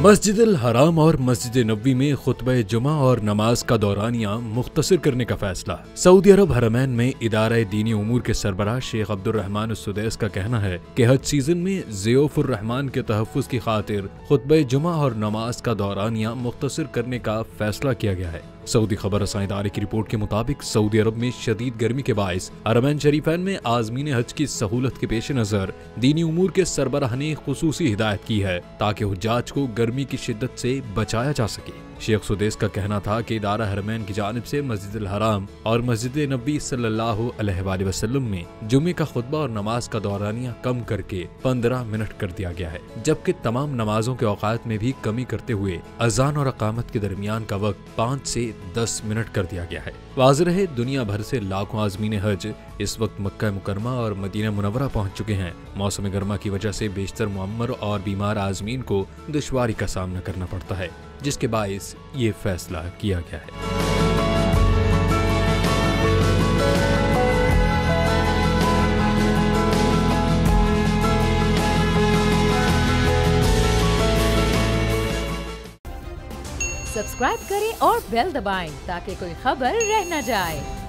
मस्जिदुल हराम और मस्जिद नबवी में खुतबा जुमा और नमाज का दौरानिया मुख्तसर करने का फैसला। सऊदी अरब हरमैन में इदारा दीनी उमूर के सरबराह शेख अब्दुर्रहमान सुदैस का कहना है कि हज सीजन में ज़ियोफ़ुर रहमान के तहफ़्फ़ुज़ की खातिर खुतबा जुमा और नमाज का दौरानिया मुख्तसर करने का फैसला किया गया है। सऊदी खबर रसां इदारे की रिपोर्ट के मुताबिक सऊदी अरब में शदीद गर्मी के बाइस हरमैन शरीफैन में आज़मीन हज की सहूलत के पेश नज़र दीनी उमूर के सरबराह ने खुसूसी हिदायत की है ताकि हुज्जाज को गर्मी की शिद्दत से बचाया जा सके। शेख सुदैस का कहना था कि इदारा हरमैन की जानिब से मस्जिदुल हराम और मस्जिद नबी सल्लल्लाहु अलैहि वसल्लम में जुमे का खुतबा और नमाज का दौरानिया कम करके 15 मिनट कर दिया गया है, जबकि तमाम नमाजों के औकात में भी कमी करते हुए अजान और अकामत के दरमियान का वक्त 5 से 10 मिनट कर दिया गया है। वाज़ेह है दुनिया भर से लाखों आज़मीन हज इस वक्त मक्का मुकरमा और मदीना मुनव्वरा पहुंच चुके हैं। मौसम गर्मा की वजह से बेशतर मुअम्मर और बीमार आज़मीन को दुश्वारी का सामना करना पड़ता है, जिसके बाइस ये फैसला किया गया है। सब्सक्राइब करें और बेल दबाएं ताकि कोई खबर रह न जाए।